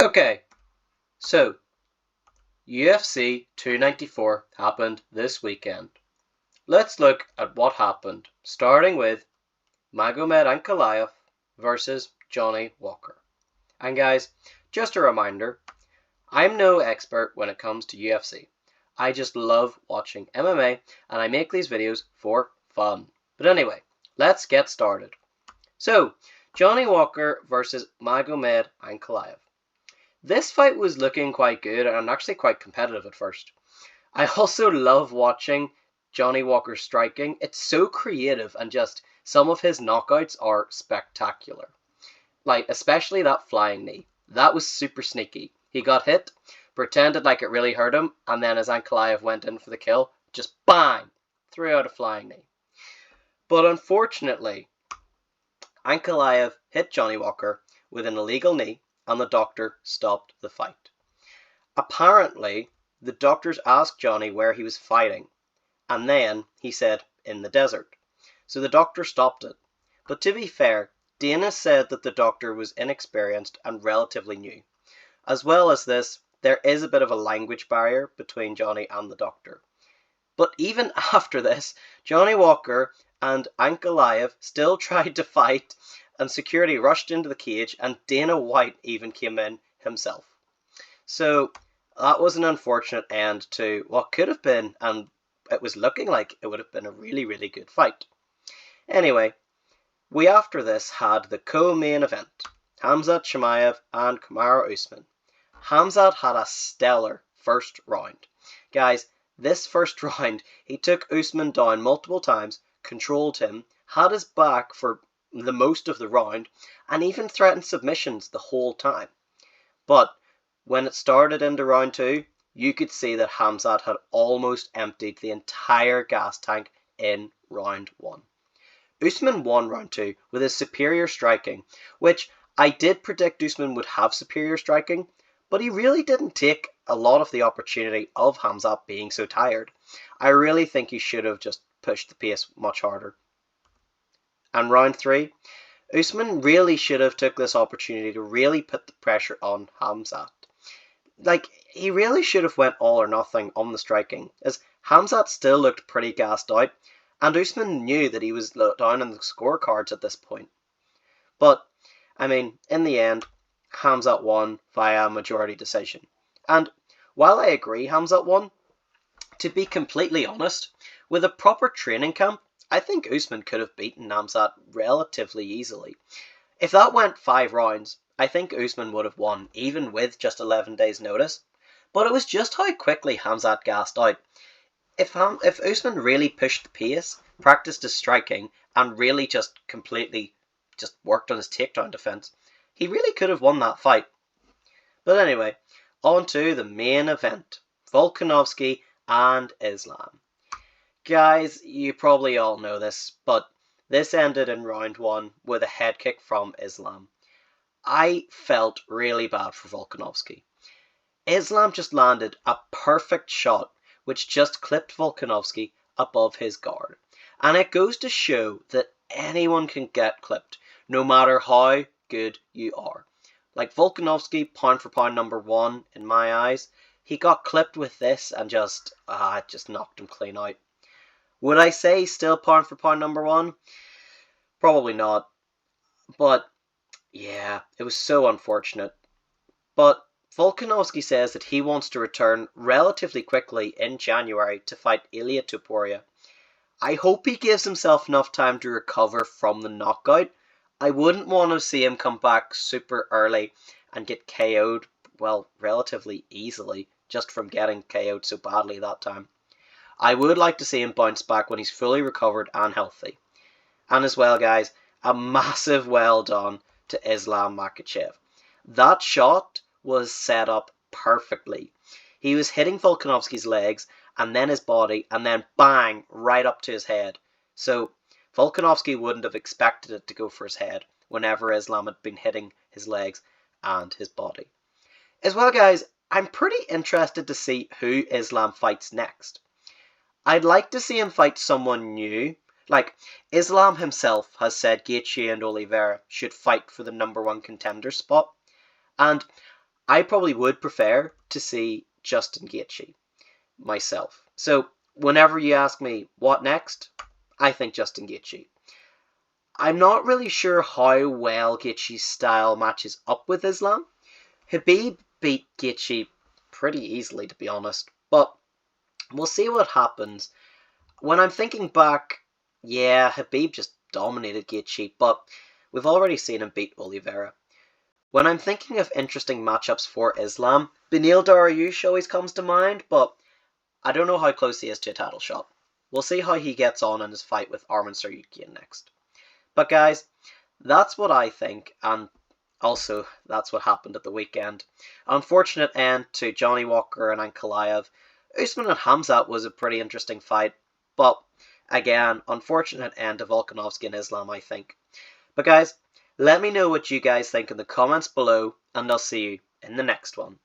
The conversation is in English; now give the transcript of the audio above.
Okay, so UFC 294 happened this weekend. Let's look at what happened, starting with Magomed Ankalayev versus Johnny Walker. And guys, just a reminder, I'm no expert when it comes to UFC. I just love watching MMA and I make these videos for fun. But anyway, let's get started. So, Johnny Walker versus Magomed Ankalayev. This fight was looking quite good and actually quite competitive at first. I also love watching Johnny Walker striking. It's so creative and just some of his knockouts are spectacular. Like, especially that flying knee. That was super sneaky. He got hit, pretended like it really hurt him, and then as Ankalayev went in for the kill, just bang! Threw out a flying knee. But unfortunately, Ankalayev hit Johnny Walker with an illegal knee, and the doctor stopped the fight. Apparently, the doctors asked Johnny where he was fighting, and then he said, in the desert. So the doctor stopped it. But to be fair, Dana said that the doctor was inexperienced and relatively new. As well as this, there is a bit of a language barrier between Johnny and the doctor. But even after this, Johnny Walker and Ankalayev still tried to fight, and security rushed into the cage, and Dana White even came in himself. So that was an unfortunate end to what could have been, and it was looking like it would have been a really, really good fight. Anyway, we after this had the co-main event, Khamzat Chimaev and Kamaru Usman. Khamzat had a stellar first round. Guys, this first round, he took Usman down multiple times, controlled him, had his back for the most of the round, and even threatened submissions the whole time. But when it started into round 2, you could see that Khamzat had almost emptied the entire gas tank in round 1. Usman won round 2 with his superior striking, which I did predict Usman would have superior striking, but he really didn't take a lot of the opportunity of Khamzat being so tired. I really think he should have just pushed the pace much harder. And round 3, Usman really should have took this opportunity to really put the pressure on Khamzat. Like, he really should have went all or nothing on the striking, as Khamzat still looked pretty gassed out, and Usman knew that he was down on the scorecards at this point. But, I mean, in the end, Khamzat won via majority decision. And while I agree Khamzat won, to be completely honest, with a proper training camp, I think Usman could have beaten Khamzat relatively easily. If that went 5 rounds, I think Usman would have won, even with just 11 days notice. But it was just how quickly Khamzat gassed out. If Usman really pushed the pace, practiced his striking, and really just completely worked on his takedown defense, he really could have won that fight. But anyway, on to the main event, Volkanovski and Islam. Guys, you probably all know this, but this ended in round 1 with a head kick from Islam. I felt really bad for Volkanovski. Islam just landed a perfect shot which just clipped Volkanovski above his guard. And it goes to show that anyone can get clipped, no matter how good you are. Like Volkanovski, pound for pound number 1 in my eyes, he got clipped with this and it just knocked him clean out. Would I say still pound for pound number 1? Probably not. But yeah, it was so unfortunate. But Volkanovski says that he wants to return relatively quickly in January to fight Ilia Topuria. I hope he gives himself enough time to recover from the knockout. I wouldn't want to see him come back super early and get KO'd, well, relatively easily, just from getting KO'd so badly that time. I would like to see him bounce back when he's fully recovered and healthy. And as well, guys, a massive well done to Islam Makhachev. That shot was set up perfectly. He was hitting Volkanovski's legs and then his body and then bang right up to his head. So Volkanovski wouldn't have expected it to go for his head whenever Islam had been hitting his legs and his body. As well, guys, I'm pretty interested to see who Islam fights next. I'd like to see him fight someone new. Like, Islam himself has said Gaethje and Oliveira should fight for the number 1 contender spot. And I probably would prefer to see Justin Gaethje myself. So whenever you ask me what next, I think Justin Gaethje. I'm not really sure how well Gaethje's style matches up with Islam. Khabib beat Gaethje pretty easily, to be honest, but we'll see what happens. When I'm thinking back, yeah, Khabib just dominated Gaethje, but we've already seen him beat Oliveira. When I'm thinking of interesting matchups for Islam, Beneil Dariush always comes to mind, but I don't know how close he is to a title shot. We'll see how he gets on in his fight with Arman Tsarukyan next. But guys, that's what I think, and also that's what happened at the weekend. Unfortunate end to Johnny Walker and Ankalayev. Usman and Hamzat was a pretty interesting fight, but again, unfortunate end to Volkanovski and Islam, I think. But guys, let me know what you guys think in the comments below, and I'll see you in the next one.